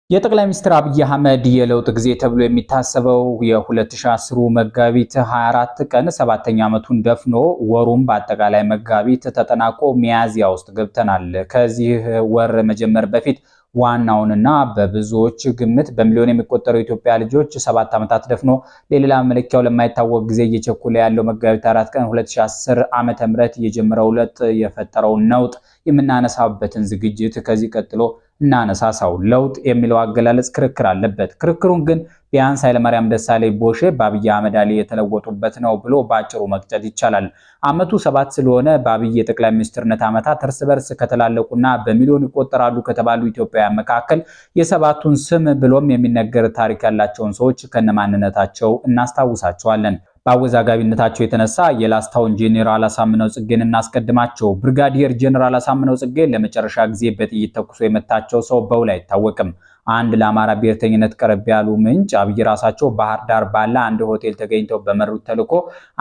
የጠቅላይ ሚኒስትር አብይ አህመድ የለውጥ ጊዜ ተብሎ የሚታሰበው የ2010 መጋቢት 24 ቀን 7ኛ ዓመቱን ደፍኖ ወሩም በአጠቃላይ መጋቢት ተጠናቆ ሚያዝያ ውስጥ ገብተናል። ከዚህ ወር መጀመር በፊት ዋናውንና በብዙዎች ግምት በሚሊዮን የሚቆጠሩ የኢትዮጵያ ልጆች 7 ዓመታት ደፍኖ ለሌላ መለኪያው ለማይታወቅ ጊዜ እየቸኮለ ያለው መጋቢት 4 ቀን 2010 ዓመተ ምህረት የጀመረው ለውጥ የፈጠረው ነውጥ የምናነሳበትን ዝግጅት ከዚህ ቀጥሎ እናነሳሳው። ለውጥ የሚለው አገላለጽ ክርክር አለበት። ክርክሩን ግን ቢያንስ ኃይለማርያም ደሳለኝ ቦሼ በአብይ አህመድ አሊ የተለወጡበት ነው ብሎ ባጭሩ መቅጨት ይቻላል። ዓመቱ 7 ስለሆነ በአብይ የጠቅላይ ሚኒስትርነት ዓመታት እርስ በርስ ከተላለቁና በሚሊዮን ይቆጠራሉ ከተባሉ ኢትዮጵያውያን መካከል የሰባቱን ስም ብሎም የሚነገር ታሪክ ያላቸውን ሰዎች ከነማንነታቸው እናስታውሳቸዋለን። በአወዛጋቢነታቸው የተነሳ የላስታውን ጄኔራል አሳምነው ጽጌን እናስቀድማቸው። ብርጋዲየር ጄኔራል አሳምነው ጽጌ ለመጨረሻ ጊዜ በጥይት ተኩሶ የመታቸው ሰው በውል አይታወቅም። አንድ ለአማራ ብሔርተኝነት ቀረብ ያሉ ምንጭ አብይ ራሳቸው ባህር ዳር ባለ አንድ ሆቴል ተገኝተው በመሩት ተልዕኮ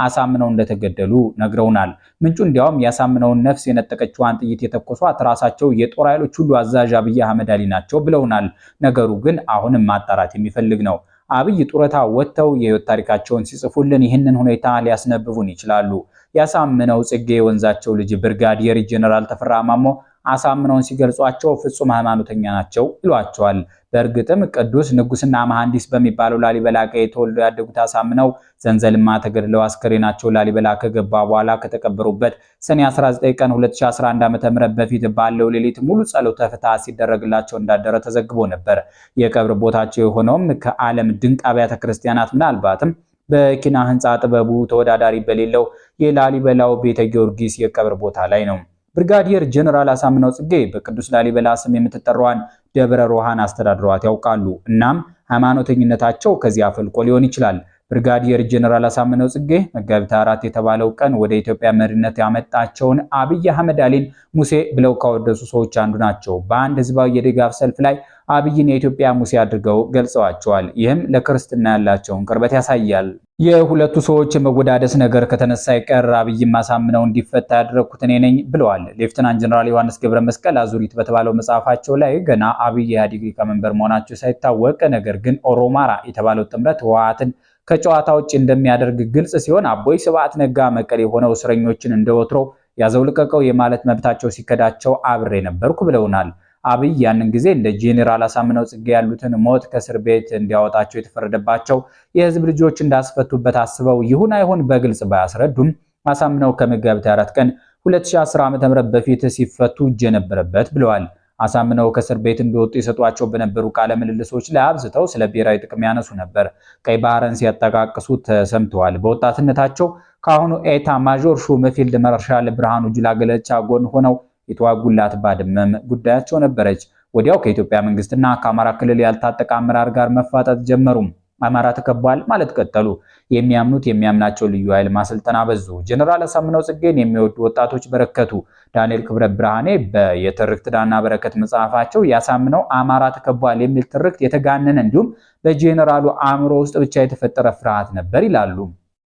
አሳምነው እንደተገደሉ ነግረውናል። ምንጩ እንዲያውም ያሳምነውን ነፍስ የነጠቀችዋን ጥይት የተኮሷት ራሳቸው የጦር ኃይሎች ሁሉ አዛዥ አብይ አህመድ አሊ ናቸው ብለውናል። ነገሩ ግን አሁንም ማጣራት የሚፈልግ ነው። አብይ ጡረታ ወጥተው የህይወት ታሪካቸውን ሲጽፉልን ይህንን ሁኔታ ሊያስነብቡን ይችላሉ። ያሳምነው ጽጌ ወንዛቸው ልጅ ብርጋዲየር ጄኔራል ተፈራ ማሞ አሳምነውን ሲገልጿቸው ፍጹም ሃይማኖተኛ ናቸው ይሏቸዋል። በእርግጥም ቅዱስ ንጉስና መሐንዲስ በሚባለው ላሊበላ ተወልደው ያደጉት አሳምነው ዘንዘልማ ተገድለው አስከሬናቸው ላሊበላ ከገባ በኋላ ከተቀበሩበት ሰኔ 19 ቀን 2011 ዓ.ም በፊት ባለው ሌሊት ሙሉ ጸሎተ ፍትሐት ሲደረግላቸው እንዳደረ ተዘግቦ ነበር። የቀብር ቦታቸው የሆነውም ከዓለም ድንቅ አብያተ ክርስቲያናት ምናልባትም በኪነ ህንፃ ጥበቡ ተወዳዳሪ በሌለው የላሊበላው ቤተ ጊዮርጊስ የቀብር ቦታ ላይ ነው። ብርጋዲየር ጄኔራል አሳምነው ጽጌ በቅዱስ ላሊበላ ስም የምትጠራዋን ደብረ ሮሃን አስተዳድረዋት ያውቃሉ። እናም ሃይማኖተኝነታቸው ከዚያ ፈልቆ ሊሆን ይችላል። ብርጋዲየር ጄኔራል አሳምነው ጽጌ መጋቢት 4 የተባለው ቀን ወደ ኢትዮጵያ መሪነት ያመጣቸውን አብይ አህመድ አሊን ሙሴ ብለው ካወደሱ ሰዎች አንዱ ናቸው። በአንድ ህዝባዊ የድጋፍ ሰልፍ ላይ አብይን የኢትዮጵያ ሙሴ አድርገው ገልጸዋቸዋል። ይህም ለክርስትና ያላቸውን ቅርበት ያሳያል። የሁለቱ ሰዎች የመወዳደስ ነገር ከተነሳ ይቀር አብይም አሳምነው እንዲፈታ ያደረኩት እኔ ነኝ ብለዋል። ሌፍተናንት ጀነራል ዮሐንስ ገብረ መስቀል አዙሪት በተባለው መጽሐፋቸው ላይ ገና አብይ ኢህአዴግ ሊቀመንበር መሆናቸው ሳይታወቅ ነገር ግን ኦሮማራ የተባለው ጥምረት ህወሓትን ከጨዋታ ውጭ እንደሚያደርግ ግልጽ ሲሆን አቦይ ስብዓት ነጋ መቀሌ የሆነው እስረኞችን እንደወትሮ ያዘው ልቀቀው የማለት መብታቸው ሲከዳቸው አብሬ ነበርኩ ብለውናል። አብይ ያንን ጊዜ እንደ ጄኔራል አሳምነው ጽጌ ያሉትን ሞት ከእስር ቤት እንዲያወጣቸው የተፈረደባቸው የህዝብ ልጆች እንዳስፈቱበት አስበው ይሁን አይሁን በግልጽ ባያስረዱም አሳምነው ከመጋቢት 4 ቀን 2010 ዓ.ም በፊት ሲፈቱ እጅ ነበረበት ብለዋል። አሳምነው ከእስር ቤት እንዲወጡ የሰጧቸው በነበሩ ቃለ ምልልሶች ላይ አብዝተው ስለ ብሔራዊ ጥቅም ያነሱ ነበር። ቀይ ባህርን ሲያጠቃቅሱ ተሰምተዋል። በወጣትነታቸው ከአሁኑ ኤታ ማዦር ሹም ፊልድ ማርሻል ብርሃኑ ጁላ ገለቻ ጎን ሆነው የተዋጉላት ባድመም ጉዳያቸው ነበረች። ወዲያው ከኢትዮጵያ መንግስትና ከአማራ ክልል ያልታጠቀ አመራር ጋር መፋጠጥ ጀመሩ። አማራ ተከቧል ማለት ቀጠሉ። የሚያምኑት የሚያምናቸው ልዩ ኃይል ማሰልጠና በዙ። ጄኔራል አሳምነው ጽጌን የሚወዱ ወጣቶች በረከቱ። ዳንኤል ክብረት ብርሃኔ በየትርክት ዳና በረከት መጽሐፋቸው ያሳምነው አማራ ተከቧል የሚል ትርክት የተጋነነ እንዲሁም በጄኔራሉ አእምሮ ውስጥ ብቻ የተፈጠረ ፍርሃት ነበር ይላሉ።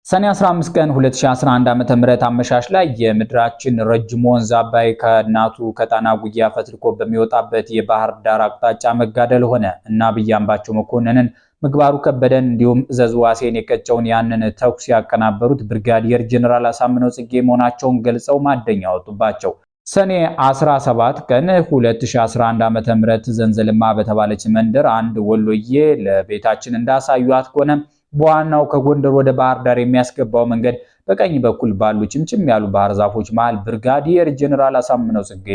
ሰኔ 15 ቀን 2011 ዓ.ም አመሻሽ ላይ የምድራችን ረጅም ወንዝ አባይ ከእናቱ ከጣና ጉያ ፈትልኮ በሚወጣበት የባህር ዳር አቅጣጫ መጋደል ሆነ እና አብይ አምባቸው መኮንንን ምግባሩ ከበደን እንዲሁም ዘዝዋሴን የቀጨውን ያንን ተኩስ ያቀናበሩት ብርጋዲየር ጄኔራል አሳምነው ጽጌ መሆናቸውን ገልጸው ማደኛ ወጡባቸው። ሰኔ 17 ቀን 2011 ዓ.ም ዘንዘልማ በተባለች መንደር አንድ ወሎዬ ለቤታችን እንዳሳዩት ከሆነ በዋናው ከጎንደር ወደ ባህር ዳር የሚያስገባው መንገድ በቀኝ በኩል ባሉ ጭምጭም ያሉ ባህር ዛፎች መሃል ብርጋዲየር ጄኔራል አሳምነው ጽጌ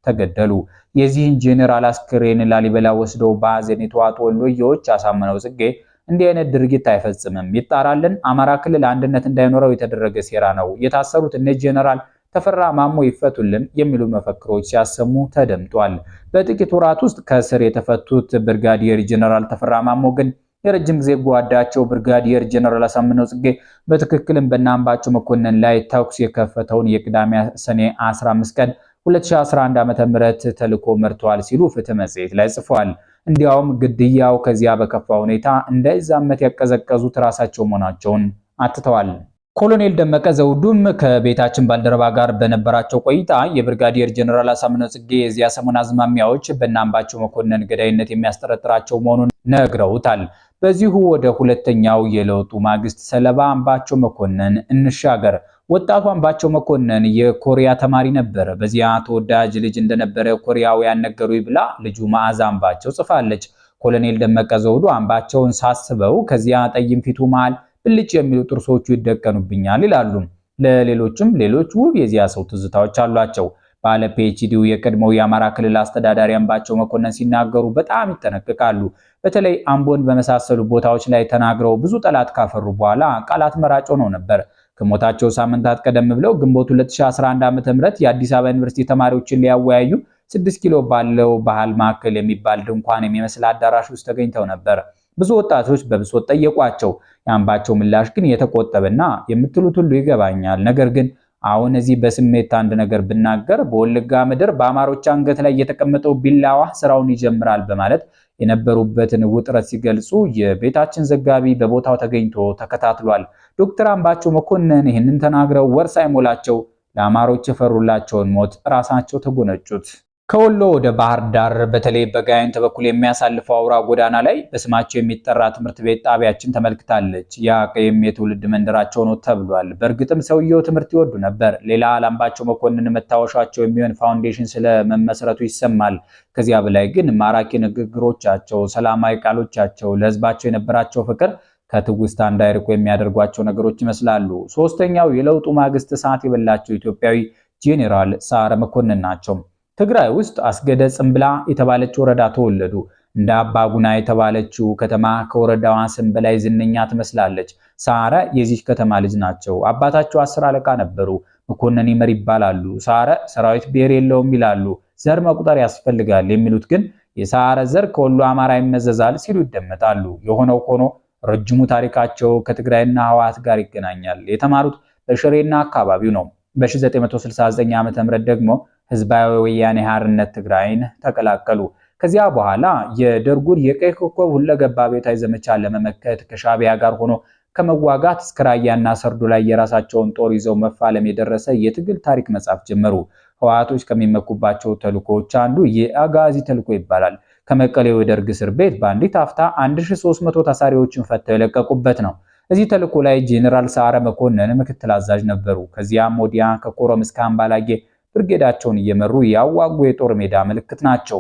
ተገደሉ። የዚህን ጄኔራል አስክሬን ላሊበላ ወስደው በሐዘን የተዋጡ ወሎዬዎች አሳምነው ጽጌ እንዲህ አይነት ድርጊት አይፈጽምም፣ ይጣራልን፣ አማራ ክልል አንድነት እንዳይኖረው የተደረገ ሴራ ነው፣ የታሰሩት እነ ጄኔራል ተፈራ ማሞ ይፈቱልን የሚሉ መፈክሮች ሲያሰሙ ተደምጧል። በጥቂት ወራት ውስጥ ከእስር የተፈቱት ብርጋዲየር ጄኔራል ተፈራ ማሞ ግን የረጅም ጊዜ ጓዳቸው ብርጋዲየር ጄኔራል አሳምነው ጽጌ በትክክልም በአምባቸው መኮንን ላይ ተኩስ የከፈተውን የቅዳሜ ሰኔ 15 ቀን 2011 ዓ.ም ተልዕኮ መርተዋል ሲሉ ፍትህ መጽሔት ላይ ጽፏል። እንዲያውም ግድያው ከዚያ በከፋ ሁኔታ እንዳይዛመት ያቀዘቀዙት ራሳቸው መሆናቸውን አትተዋል። ኮሎኔል ደመቀ ዘውዱም ከቤታችን ባልደረባ ጋር በነበራቸው ቆይታ የብርጋዲየር ጀነራል አሳምነው ጽጌ የዚያ ሰሞን አዝማሚያዎች በእናምባቸው መኮንን ገዳይነት የሚያስጠረጥራቸው መሆኑን ነግረውታል። በዚሁ ወደ ሁለተኛው የለውጡ ማግስት ሰለባ አምባቸው መኮንን እንሻገር። ወጣቱ አምባቸው መኮንን የኮሪያ ተማሪ ነበር። በዚያ ተወዳጅ ልጅ እንደነበረ ኮሪያውያን ነገሩኝ ብላ ልጁ መዓዛ አምባቸው ጽፋለች። ኮሎኔል ደመቀ ዘውዱ አምባቸውን ሳስበው ከዚያ ጠይም ፊቱ መሃል ብልጭ የሚሉ ጥርሶቹ ይደቀኑብኛል ይላሉ። ለሌሎችም ሌሎች ውብ የዚያ ሰው ትዝታዎች አሏቸው። ባለ ፒኤችዲው የቀድሞው የአማራ ክልል አስተዳዳሪ አምባቸው መኮንን ሲናገሩ በጣም ይጠነቀቃሉ። በተለይ አምቦን በመሳሰሉ ቦታዎች ላይ ተናግረው ብዙ ጠላት ካፈሩ በኋላ ቃላት መራጭ ሆነው ነበር። ከሞታቸው ሳምንታት ቀደም ብለው ግንቦት 2011 ዓ.ም የአዲስ አበባ ዩኒቨርሲቲ ተማሪዎችን ሊያወያዩ 6 ኪሎ ባለው ባህል ማዕከል የሚባል ድንኳን የሚመስል አዳራሽ ውስጥ ተገኝተው ነበር። ብዙ ወጣቶች በብሶት ጠየቋቸው። የአምባቸው ምላሽ ግን የተቆጠበና የምትሉት ሁሉ ይገባኛል፣ ነገር ግን አሁን እዚህ በስሜት አንድ ነገር ብናገር በወለጋ ምድር በአማሮች አንገት ላይ የተቀመጠው ቢላዋ ስራውን ይጀምራል በማለት የነበሩበትን ውጥረት ሲገልጹ የቤታችን ዘጋቢ በቦታው ተገኝቶ ተከታትሏል። ዶክተር አምባቸው መኮንን ይህንን ተናግረው ወር ሳይሞላቸው ለአማሮች የፈሩላቸውን ሞት ራሳቸው ተጎነጩት። ከወሎ ወደ ባህር ዳር በተለይ በጋይንት በኩል የሚያሳልፈው አውራ ጎዳና ላይ በስማቸው የሚጠራ ትምህርት ቤት ጣቢያችን ተመልክታለች። ያ ቀይም የትውልድ መንደራቸው ነው ተብሏል። በእርግጥም ሰውየው ትምህርት ይወዱ ነበር። ሌላ አምባቸው መኮንን መታወሻቸው የሚሆን ፋውንዴሽን ስለመመስረቱ ይሰማል። ከዚያ በላይ ግን ማራኪ ንግግሮቻቸው፣ ሰላማዊ ቃሎቻቸው፣ ለህዝባቸው የነበራቸው ፍቅር ከትውስታ እንዳይርቁ የሚያደርጓቸው ነገሮች ይመስላሉ። ሶስተኛው የለውጡ ማግስት ሰዓት የበላቸው ኢትዮጵያዊ ጄኔራል ሰዓረ መኮንን ናቸው። ትግራይ ውስጥ አስገደ ጽምብላ የተባለች ወረዳ ተወለዱ። እንደ አባጉና የተባለችው ከተማ ከወረዳዋ ስም በላይ ዝነኛ ትመስላለች። ሰዓረ የዚህ ከተማ ልጅ ናቸው። አባታቸው 10 አለቃ ነበሩ። መኮንን ይመር ይባላሉ። ሰዓረ ሰራዊት ብሔር የለውም ይላሉ። ዘር መቁጠር ያስፈልጋል የሚሉት ግን የሰዓረ ዘር ከወሎ አማራ ይመዘዛል ሲሉ ይደመጣሉ። የሆነው ሆኖ ረጅሙ ታሪካቸው ከትግራይና ህወሓት ጋር ይገናኛል። የተማሩት በሽሬና አካባቢው ነው። በ1969 ዓ.ም ደግሞ ህዝባዊ ወያኔ ሓርነት ትግራይን ተቀላቀሉ። ከዚያ በኋላ የደርጉን የቀይ ኮከብ ሁለገብ አብዮታዊ ዘመቻ ለመመከት ከሻዕቢያ ጋር ሆኖ ከመዋጋት እስከ ራያና ሰርዶ ላይ የራሳቸውን ጦር ይዘው መፋለም የደረሰ የትግል ታሪክ መጻፍ ጀመሩ። ህወሓቶች ከሚመኩባቸው ተልእኮዎች አንዱ የአጋዚ ተልእኮ ይባላል። ከመቀሌው የደርግ እስር ቤት በአንዲት አፍታ 1300 ታሳሪዎችን ፈተው የለቀቁበት ነው። እዚህ ተልእኮ ላይ ጄኔራል ሰዓረ መኮንን ምክትል አዛዥ ነበሩ። ከዚያም ወዲያ ከኮረም እስከ አምባላጌ ብርጌዳቸውን እየመሩ ያዋጉ የጦር ሜዳ ምልክት ናቸው።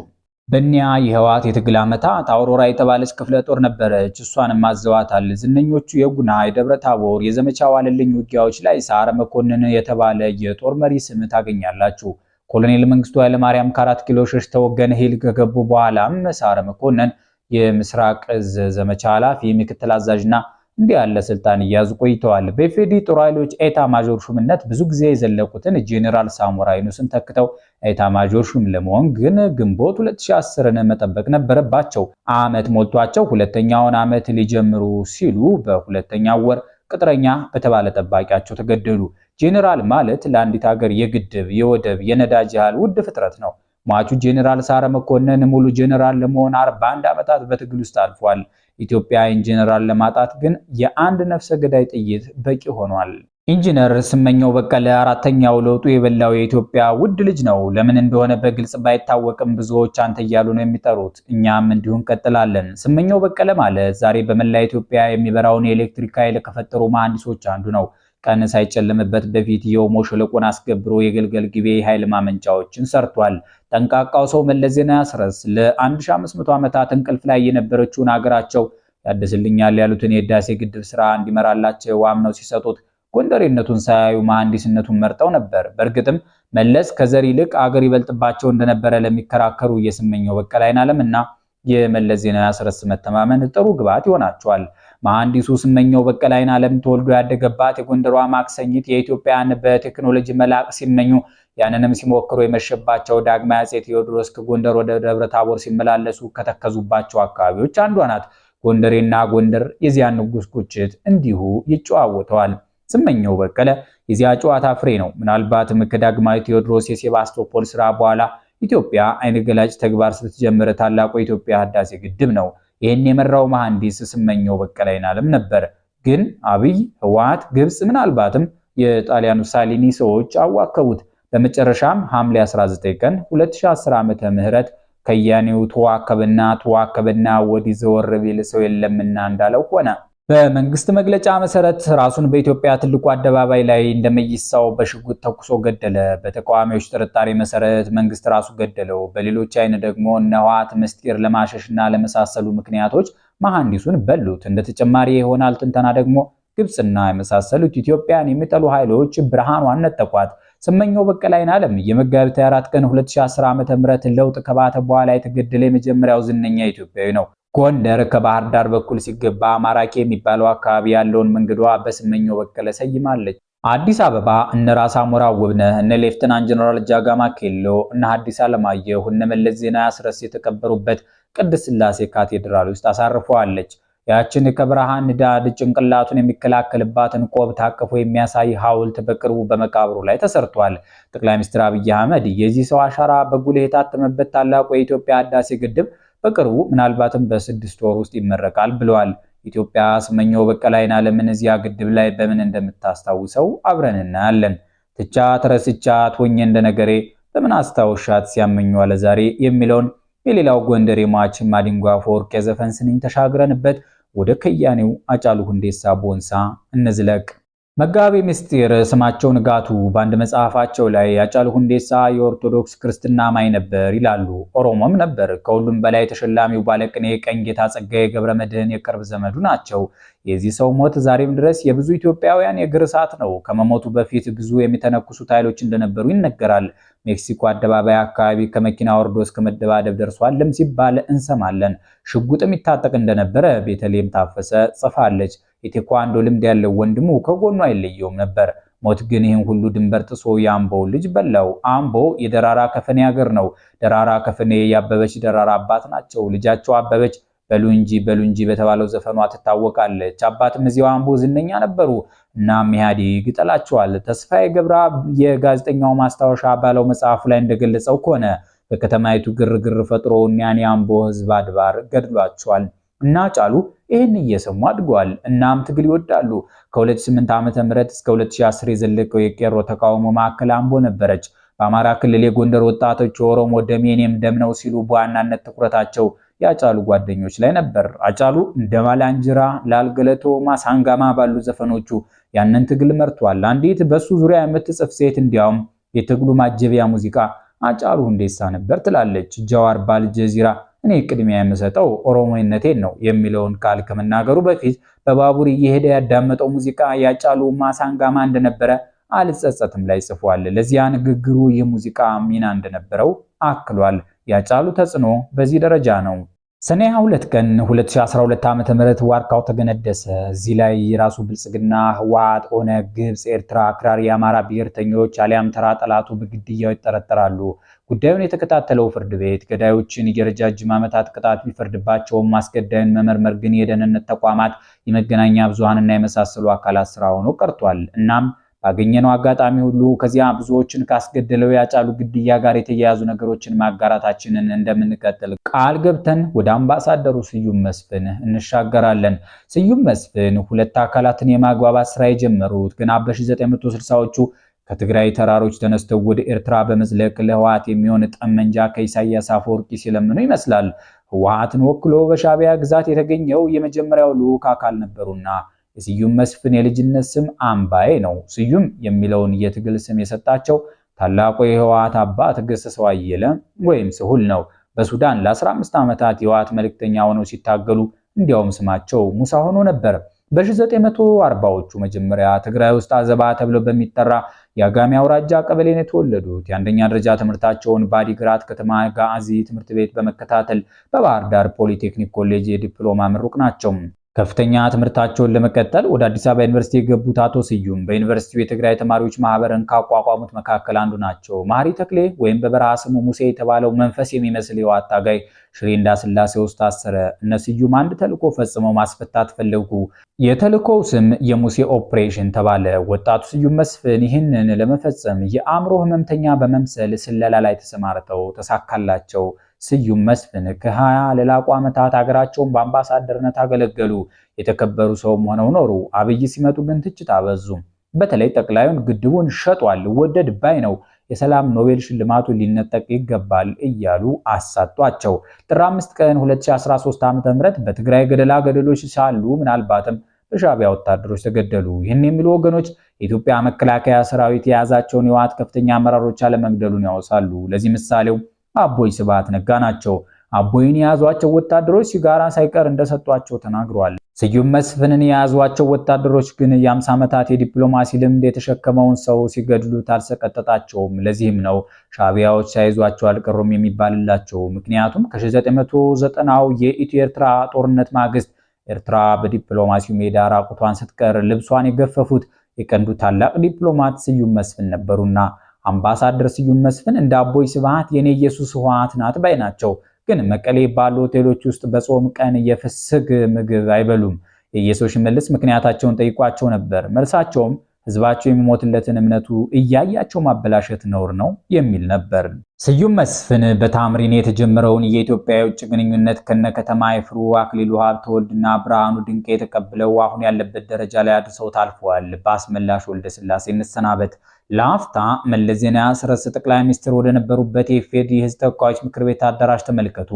በእኒያ የህወሓት የትግል ዓመታት አውሮራ የተባለች ክፍለ ጦር ነበረች። እሷንም አዘዋታል። ዝነኞቹ የጉና የደብረ ታቦር የዘመቻ ዋልልኝ ውጊያዎች ላይ ሰዓረ መኮንን የተባለ የጦር መሪ ስም ታገኛላችሁ። ኮሎኔል መንግስቱ ኃይለማርያም ከ4 ኪሎ ሸሽተው ገነሄል ከገቡ በኋላም ሰዓረ መኮንን የምስራቅ እዝ ዘመቻ ኃላፊ ምክትል አዛዥና እንዲህ ያለ ስልጣን እያዙ ቆይተዋል። በኢፌዴሪ ጦር ኃይሎች ኤታ ማጆር ሹምነት ብዙ ጊዜ የዘለቁትን ጄኔራል ሳሞራ ዩኑስን ተክተው ኤታ ማጆር ሹም ለመሆን ግን ግንቦት 2010ን መጠበቅ ነበረባቸው። ዓመት ሞልቷቸው ሁለተኛውን ዓመት ሊጀምሩ ሲሉ በሁለተኛው ወር ቅጥረኛ በተባለ ጠባቂያቸው ተገደሉ። ጄኔራል ማለት ለአንዲት ሀገር የግድብ፣ የወደብ፣ የነዳጅ ያህል ውድ ፍጥረት ነው። ሟቹ ጄኔራል ሰዓረ መኮንን ሙሉ ጄኔራል ለመሆን 41 ዓመታት በትግል ውስጥ አልፏል። ኢትዮጵያን ጄኔራል ለማጣት ግን የአንድ ነፍሰ ገዳይ ጥይት በቂ ሆኗል። ኢንጂነር ስመኘው በቀለ አራተኛው ለውጡ የበላው የኢትዮጵያ ውድ ልጅ ነው። ለምን እንደሆነ በግልጽ ባይታወቅም ብዙዎች አንተ እያሉ ነው የሚጠሩት። እኛም እንዲሁ እንቀጥላለን። ስመኘው በቀለ ማለት ዛሬ በመላ ኢትዮጵያ የሚበራውን የኤሌክትሪክ ኃይል ከፈጠሩ መሐንዲሶች አንዱ ነው። ቀን ሳይጨልምበት በፊት የኦሞ ሸለቆን አስገብሮ የገልገል ጊቤ ኃይል ማመንጫዎችን ሰርቷል። ጠንቃቃው ሰው መለስ ዜናዊ አስረስ ለ1500 ዓመታት እንቅልፍ ላይ የነበረችውን ሀገራቸው ያድስልኛል ያሉትን የህዳሴ ግድብ ስራ እንዲመራላቸው አምነው ሲሰጡት ጎንደሬነቱን ሳያዩ መሐንዲስነቱን መርጠው ነበር። በእርግጥም መለስ ከዘር ይልቅ አገር ይበልጥባቸው እንደነበረ ለሚከራከሩ የስመኘው በቀለ አይናለምና የመለስ ዜናዊ አስረስ መተማመን ጥሩ ግብዓት ይሆናቸዋል። መሐንዲሱ ስመኘው በቀለ አይናለም ተወልዶ ያደገባት የጎንደሯ ማክሰኝት የኢትዮጵያን በቴክኖሎጂ መላቅ ሲመኙ ያንንም ሲሞክሩ የመሸባቸው ዳግማዊ አፄ ቴዎድሮስ ከጎንደር ወደ ደብረ ታቦር ሲመላለሱ ከተከዙባቸው አካባቢዎች አንዷ ናት። ጎንደሬና ጎንደር የዚያን ንጉስ ቁጭት እንዲሁ ይጨዋወተዋል። ስመኘው በቀለ የዚያ ጨዋታ ፍሬ ነው። ምናልባትም ከዳግማዊ ቴዎድሮስ የሴባስቶፖል ስራ በኋላ ኢትዮጵያ አይን ገላጭ ተግባር ስትጀምር ታላቁ የኢትዮጵያ ህዳሴ ግድብ ነው። ይህን የመራው መሐንዲስ ስመኘው በቀለ አይናለም ነበር። ግን አብይ፣ ህወሓት፣ ግብጽ ምናልባትም የጣሊያኑ ሳሊኒ ሰዎች አዋከቡት። በመጨረሻም ሐምሌ 19 ቀን 2010 ዓመተ ምህረት ከያኔው ተዋከበና ወዲህ ዘወር ቢል ሰው የለምና እንዳለው ሆነ። በመንግስት መግለጫ መሰረት ራሱን በኢትዮጵያ ትልቁ አደባባይ ላይ እንደመይሳው በሽጉጥ ተኩሶ ገደለ። በተቃዋሚዎች ጥርጣሬ መሰረት መንግስት ራሱ ገደለው። በሌሎች አይን ደግሞ እነ ህወሓት ምስጢር ለማሸሽና ለመሳሰሉ ምክንያቶች መሐንዲሱን በሉት። እንደ ተጨማሪ ይሆናል ትንተና ደግሞ ግብጽና የመሳሰሉት ኢትዮጵያን የሚጠሉ ኃይሎች ብርሃኗን ነጠቋት። ስመኘው በቀለ አይናለም የመጋቢት 24 ቀን 2010 ዓ.ም ለውጥ ከባተ በኋላ የተገደለ የመጀመሪያው ዝነኛ ኢትዮጵያዊ ነው። ጎንደር ከባህር ዳር በኩል ሲገባ ማራኪ የሚባለው አካባቢ ያለውን መንገዷ በስመኘው በቀለ ሰይማለች። አዲስ አበባ እነ ራስ አሞራ ውብነህ፣ እነ ሌፍተናንት ጀነራል ጃጋማ ኬሎ፣ እነ ሐዲስ ዓለማየሁ፣ እነ መለስ ዜናዊ አስረስ የተቀበሩበት ቅድስት ሥላሴ ካቴድራል ውስጥ አሳርፈዋለች። ያችን ከብርሃን ንዳድ ጭንቅላቱን የሚከላከልባትን ቆብ ታቅፎ የሚያሳይ ሐውልት በቅርቡ በመቃብሩ ላይ ተሰርቷል። ጠቅላይ ሚኒስትር አብይ አህመድ የዚህ ሰው አሻራ በጉልህ የታተመበት ታላቁ የኢትዮጵያ ህዳሴ ግድብ በቅርቡ ምናልባትም በ6 ወር ውስጥ ይመረቃል ብለዋል። ኢትዮጵያ ስመኘው በቀለ አይናለምን እዚያ ግድብ ላይ በምን እንደምታስታውሰው አብረን እናያለን። ትቻት ረስቻት ሆኜ እንደነገሬ በምን አስታውሻት ሲያመኙ አለ ዛሬ የሚለውን የሌላው ጎንደር የሟች ማዲንጎ አፈወርቅ የዘፈን ስንኝ ተሻግረንበት ወደ ከያኔው አጫሉ ሁንዴሳ ቦንሳ እንዝለቅ። መጋቤ ምስጢር ስማቸው ንጋቱ በአንድ መጽሐፋቸው ላይ አጫሉ ሁንዴሳ የኦርቶዶክስ ክርስትና አማኝ ነበር ይላሉ። ኦሮሞም ነበር። ከሁሉም በላይ ተሸላሚው ባለቅኔ ቀኝጌታ ጸጋዬ ገብረመድህን የቅርብ ዘመዱ ናቸው። የዚህ ሰው ሞት ዛሬም ድረስ የብዙ ኢትዮጵያውያን የእግር እሳት ነው። ከመሞቱ በፊት ብዙ የሚተነኩሱት ኃይሎች እንደነበሩ ይነገራል። ሜክሲኮ አደባባይ አካባቢ ከመኪና ወርዶ እስከ መደባደብ ደርሷልም ሲባል እንሰማለን። ሽጉጥም ይታጠቅ እንደነበረ ቤተልሔም ታፈሰ ጽፋለች። የቴኳንዶ ልምድ ያለው ወንድሙ ከጎኑ አይለየውም ነበር። ሞት ግን ይህን ሁሉ ድንበር ጥሶ የአምቦው ልጅ በላው። አምቦ የደራራ ከፈኔ ሀገር ነው። ደራራ ከፈኔ የአበበች ደራራ አባት ናቸው። ልጃቸው አበበች በሉ እንጂ በተባለው ዘፈኗ ትታወቃለች። አባትም እዚያው አምቦ ዝነኛ ነበሩ። እናም ኢህአዴግ ይጠላቸዋል። ተስፋዬ ገብራ የጋዜጠኛው ማስታወሻ ባለው መጽሐፉ ላይ እንደገለጸው ከሆነ በከተማይቱ ግርግር ፈጥሮ እኒያን የአምቦ ህዝብ አድባር ገድሏቸዋል። እና ጫሉ ይህን እየሰሙ አድገዋል። እናም ትግል ይወዳሉ። ከ2008 ዓ.ም እስከ 2010 የዘለቀው የቄሮ ተቃውሞ ማዕከል አምቦ ነበረች። በአማራ ክልል የጎንደር ወጣቶች የኦሮሞ ደም የኔም ደም ነው ሲሉ በዋናነት ትኩረታቸው የአጫሉ ጓደኞች ላይ ነበር። አጫሉ እንደ ማላንጅራ፣ ላልገለቶ፣ ማሳንጋማ ባሉ ዘፈኖቹ ያንን ትግል መርቷል። አንዲት በሱ ዙሪያ የምትጽፍ ሴት እንዲያውም የትግሉ ማጀቢያ ሙዚቃ አጫሉ ሁንዴሳ ነበር ትላለች። ጃዋር ባልጀዚራ እኔ ቅድሚያ የምሰጠው ኦሮሞነቴን ነው የሚለውን ቃል ከመናገሩ በፊት በባቡር እየሄደ ያዳመጠው ሙዚቃ ያጫሉ ማሳንጋማ እንደነበረ አልጸጸትም ላይ ጽፏል። ለዚያ ንግግሩ የሙዚቃ ሚና እንደነበረው አክሏል። ያጫሉ ተጽዕኖ በዚህ ደረጃ ነው። ሰኔ 2 ቀን 2012 ዓ.ም ዋርካው ተገነደሰ። እዚህ ላይ የራሱ ብልጽግና፣ ህወሓት፣ ኦነግ፣ ግብጽ፣ ኤርትራ፣ አክራሪ የአማራ ብሔርተኞች አሊያም ተራ ጠላቱ በግድያው ይጠረጠራሉ። ጉዳዩን የተከታተለው ፍርድ ቤት ገዳዮችን የረጃጅም ዓመታት ቅጣት ቢፈርድባቸውም ማስገዳዩን መመርመር ግን የደህንነት ተቋማት፣ የመገናኛ ብዙሃንና የመሳሰሉ አካላት ስራ ሆኖ ቀርቷል። እናም ባገኘነው አጋጣሚ ሁሉ ከዚያ ብዙዎችን ካስገደለው ያጫሉ ግድያ ጋር የተያያዙ ነገሮችን ማጋራታችንን እንደምንቀጥል ቃል ገብተን ወደ አምባሳደሩ ስዩም መስፍን እንሻገራለን። ስዩም መስፍን ሁለት አካላትን የማግባባት ስራ የጀመሩት ገና በ1960ዎቹ ከትግራይ ተራሮች ተነስተው ወደ ኤርትራ በመዝለቅ ለህወሓት የሚሆን ጠመንጃ ከኢሳያስ አፈወርቂ ሲለምኑ ይመስላል። ህወሓትን ወክሎ በሻዕቢያ ግዛት የተገኘው የመጀመሪያው ልዑክ አካል ነበሩና የስዩም መስፍን የልጅነት ስም አምባዬ ነው። ስዩም የሚለውን የትግል ስም የሰጣቸው ታላቁ የህወሓት አባት ገሰሰው አየለ ወይም ስሁል ነው። በሱዳን ለ15 ዓመታት የህወሓት መልእክተኛ ሆነው ሲታገሉ እንዲያውም ስማቸው ሙሳ ሆኖ ነበር። በ1940ዎቹ መጀመሪያ ትግራይ ውስጥ አዘባ ተብሎ በሚጠራ የአጋሜ አውራጃ ቀበሌ ነው የተወለዱት። የአንደኛ ደረጃ ትምህርታቸውን በአዲግራት ከተማ ጋዚ ትምህርት ቤት በመከታተል በባህር ዳር ፖሊቴክኒክ ኮሌጅ የዲፕሎማ ምሩቅ ናቸው። ከፍተኛ ትምህርታቸውን ለመቀጠል ወደ አዲስ አበባ ዩኒቨርሲቲ የገቡት አቶ ስዩም በዩኒቨርሲቲው የትግራይ ተማሪዎች ማህበርን ካቋቋሙት መካከል አንዱ ናቸው። ማህሪ ተክሌ ወይም በበረሃ ስሙ ሙሴ የተባለው መንፈስ የሚመስል የህወሓት ታጋይ ሽሬ እንዳስላሴ ውስጥ ታሰረ። እነ ስዩም አንድ ተልዕኮ ፈጽመው ማስፈታት ፈለጉ። የተልዕኮው ስም የሙሴ ኦፕሬሽን ተባለ። ወጣቱ ስዩም መስፍን ይህንን ለመፈጸም የአእምሮ ህመምተኛ በመምሰል ስለላ ላይ ተሰማርተው ተሳካላቸው። ስዩም መስፍን ከ20 ለላቁ ዓመታት ሀገራቸውን በአምባሳደርነት አገለገሉ። የተከበሩ ሰውም ሆነው ኖሩ። አብይ ሲመጡ ግን ትችት አበዙ። በተለይ ጠቅላዩን ግድቡን ሸጧል፣ ወደድ ባይ ነው፣ የሰላም ኖቤል ሽልማቱ ሊነጠቅ ይገባል እያሉ አሳጧቸው። ጥር 5 ቀን 2013 ዓ.ም በትግራይ ገደላ ገደሎች ሳሉ ምናልባትም በሻዕቢያ ወታደሮች ተገደሉ። ይህን የሚሉ ወገኖች የኢትዮጵያ መከላከያ ሰራዊት የያዛቸውን የህወሓት ከፍተኛ አመራሮች አለመግደሉን ያወሳሉ። ለዚህ ምሳሌው አቦይ ስብሃት ነጋ ናቸው። አቦይን የያዟቸው ወታደሮች ሲጋራ ሳይቀር እንደሰጧቸው ተናግረዋል። ስዩም መስፍንን የያዟቸው ወታደሮች ግን የ50 ዓመታት የዲፕሎማሲ ልምድ የተሸከመውን ሰው ሲገድሉት አልሰቀጠጣቸውም። ለዚህም ነው ሻዕቢያዎች ሳይዟቸው አልቀሩም የሚባልላቸው። ምክንያቱም ከ1990ው የኢትዮ ኤርትራ ጦርነት ማግስት ኤርትራ በዲፕሎማሲው ሜዳ ራቁቷን ስትቀር ልብሷን የገፈፉት የቀንዱ ታላቅ ዲፕሎማት ስዩም መስፍን ነበሩና አምባሳደር ስዩም መስፍን እንደ አቦይ ስብሃት የኔ ኢየሱስ ህወሓት ናት ባይ ናቸው። ግን መቀሌ ባሉ ሆቴሎች ውስጥ በጾም ቀን የፍስግ ምግብ አይበሉም። የኢየሱስ ሽመልስ ምክንያታቸውን ጠይቋቸው ነበር። መልሳቸውም ህዝባቸው የሚሞትለትን እምነቱ እያያቸው ማበላሸት ነውር ነው የሚል ነበር። ስዩም መስፍን በታምሪን የተጀመረውን የኢትዮጵያ የውጭ ግንኙነት ከነከተማ ይፍሩ አክሊሉ ሀብተወልድና ብርሃኑ ድንቄ የተቀብለው አሁን ያለበት ደረጃ ላይ አድርሰውት አልፈዋል። በአስመላሽ ወልደስላሴ እንሰናበት። ለአፍታ መለስ ዜናዊ አስረስ ጠቅላይ ሚኒስትር ወደ ነበሩበት የኢፌዴሪ የህዝብ ተወካዮች ምክር ቤት አዳራሽ ተመልከቱ።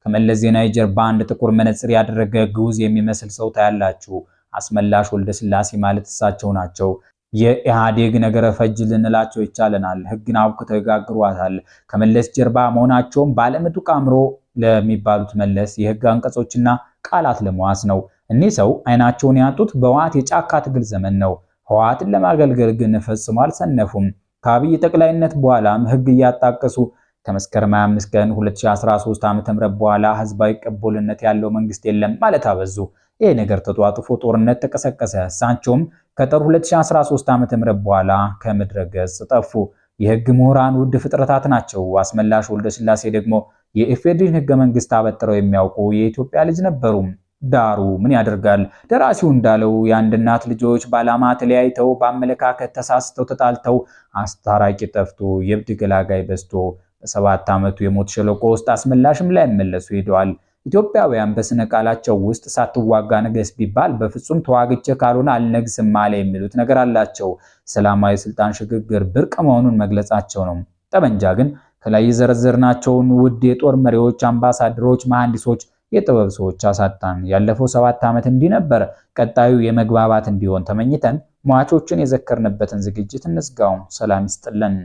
ከመለስ ዜናዊ ጀርባ አንድ ጥቁር መነጽር ያደረገ ግዑዝ የሚመስል ሰው ታያላችሁ። አስመላሽ ወልደስላሴ ማለት እሳቸው ናቸው። የኢህአዴግ ነገረ ፈጅ ልንላቸው ይቻለናል። ህግን አውክተው ይጋግሯታል። ከመለስ ጀርባ መሆናቸውም ባለምጡቅ አእምሮ ለሚባሉት መለስ የህግ አንቀጾችና ቃላት ለመዋስ ነው። እኒህ ሰው አይናቸውን ያጡት በህወሓት የጫካ ትግል ዘመን ነው። ህወሓትን ለማገልገል ግን ፈጽሞ አልሰነፉም። ከአብይ ጠቅላይነት በኋላም ህግ እያጣቀሱ ከመስከረም 25 ቀን 2013 ዓ.ም በኋላ ህዝባዊ ቅቡልነት ያለው መንግስት የለም ማለት አበዙ። ይሄ ነገር ተጧጥፎ ጦርነት ተቀሰቀሰ። እሳቸውም ከጥር 2013 ዓ.ም በኋላ ከምድረ ገጽ ጠፉ። የህግ ምሁራን ውድ ፍጥረታት ናቸው። አስመላሽ ወልደስላሴ ደግሞ የኢፌዴሪን ህገ መንግስት አበጥረው የሚያውቁ የኢትዮጵያ ልጅ ነበሩ። ዳሩ ምን ያደርጋል፣ ደራሲው እንዳለው የአንድ እናት ልጆች በዓላማ ተለያይተው በአመለካከት ተሳስተው ተጣልተው አስታራቂ ጠፍቶ የእብድ ገላጋይ በዝቶ በ7 ዓመቱ የሞት ሸለቆ ውስጥ አስመላሽም ላይ መለሱ ሄደዋል። ኢትዮጵያውያን በስነ ቃላቸው ውስጥ ሳትዋጋ ነገስ ቢባል በፍጹም ተዋግቼ ካልሆነ አልነግስም ማለ የሚሉት ነገር አላቸው። ሰላማዊ ስልጣን ሽግግር ብርቅ መሆኑን መግለጻቸው ነው። ጠመንጃ ግን ከላይ የዘረዘርናቸውን ውድ የጦር መሪዎች፣ አምባሳደሮች፣ መሐንዲሶች፣ የጥበብ ሰዎች አሳጣን። ያለፈው 7 ዓመት እንዲህ ነበር። ቀጣዩ የመግባባት እንዲሆን ተመኝተን ሟቾችን የዘከርንበትን ዝግጅት እንዝጋው። ሰላም ይስጥልን።